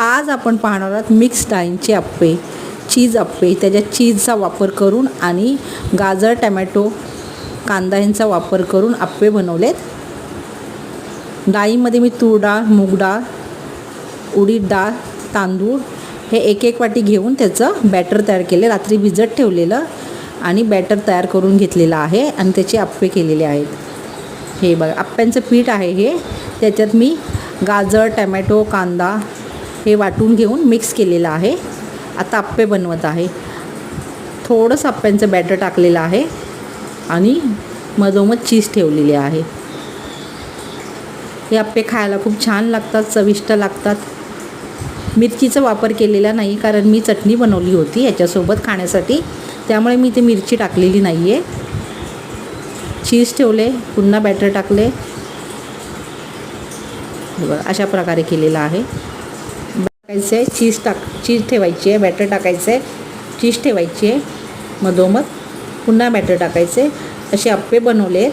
आज आपण पाहणार आहोत मिक्स डाळींचे अप्पे, चीज अप्पे. त्याच्यात चीजचा वापर करून आणि गाजर, टमॅटो, कांदा यांचा वापर करून अप्पे बनवलेत. डाळीमध्ये मी तूर डाळ, मूग डाळ, उडीद डाळ, तांदूळ हे एक एक वाटी घेऊन त्याचं बॅटर तयार केले. रात्री भिजत ठेवलेलं आणि बॅटर तयार करून घेतलेलं आहे आणि त्याचे अप्पे केलेले आहेत. हे बघा अप्प्यांचं पीठ आहे हे. त्याच्यात मी गाजर, टमॅटो, कांदा हे वाटून घेऊन मिक्स केलेलं आहे. आता अप्पे बनवत आहे. थोडंसं अप्प्यांचं बॅटर टाकलेलं आहे आणि मधोमध चीज ठेवलेली आहे. हे अप्पे खायला खूप छान लागतात, चविष्ट लागतात. मिरचीचा वापर केलेला नाही कारण मी चटणी बनवली होती याच्यासोबत खाण्यासाठी, त्यामुळे मी ते मिरची टाकलेली नाही आहे. चीज ठेवले, पुन्हा बॅटर टाकले. बघा अशा प्रकारे केलेलं आहे. टाकायचं आहे चीज ठेवायची आहे, बॅटर टाकायचं आहे, चीज ठेवायची आहे मधोमध, पुन्हा बॅटर टाकायचे. असे अप्पे बनवले आहेत.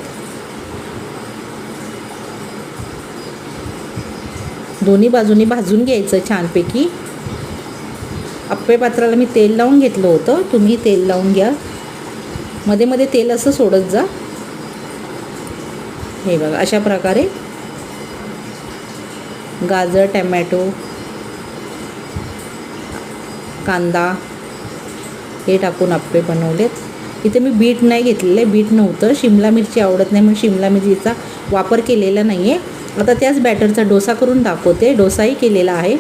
दोन्ही बाजूनी भाजून घ्यायचं छानपैकी. अप्पे पात्राला मी तेल लावून घेतलं होतं, तुम्ही तेल लावून घ्या. मध्ये मध्ये तेल असं सोडत जा. हे बघा अशा प्रकारे गाजर, टमॅटो, कांदा हे टाकून अप्पे बनवलेत. इथे मी बीट नाही घेतलेले, बीट नव्हतं. शिमला मिरची आवडत नाही म्हणून शिमला मिरचीचा वापर केलेला नाही आहे. आता त्याच बॅटरचा डोसा करून दाखवते. डोसाही केलेला आहे,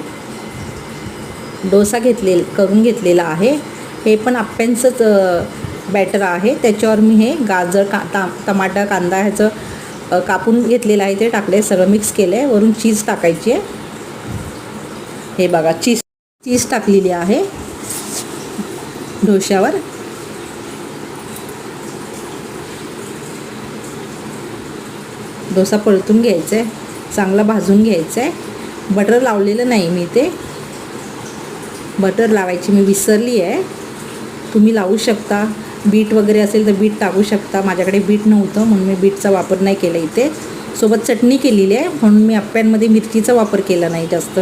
डोसा करून घेतलेला आहे. हे पण अप्प्यांचंच बॅटर आहे. त्याच्यावर मी हे गाजर, टमाटर, कांदा ह्याचं कापून घेतलेलं आहे ते टाकले, सगळं मिक्स केलं आहे. वरून चीज टाकायची आहे. हे बघा चीज टाकलेली आहे डोश्यावर. डोसा परतून घ्यायचा आहे, चांगला भाजून घ्यायचा आहे. बटर लावलेलं नाही मी, ते बटर लावायची मी विसरली आहे. तुम्ही लावू शकता. बीट वगैरे असेल तर बीट टाकू शकता. माझ्याकडे बीट नव्हतं म्हणून मी बीटचा वापर नाही केला. इथे सोबत चटणी केलेली आहे म्हणून मी अप्प्यांमध्ये मिरचीचा वापर केला नाही जास्त.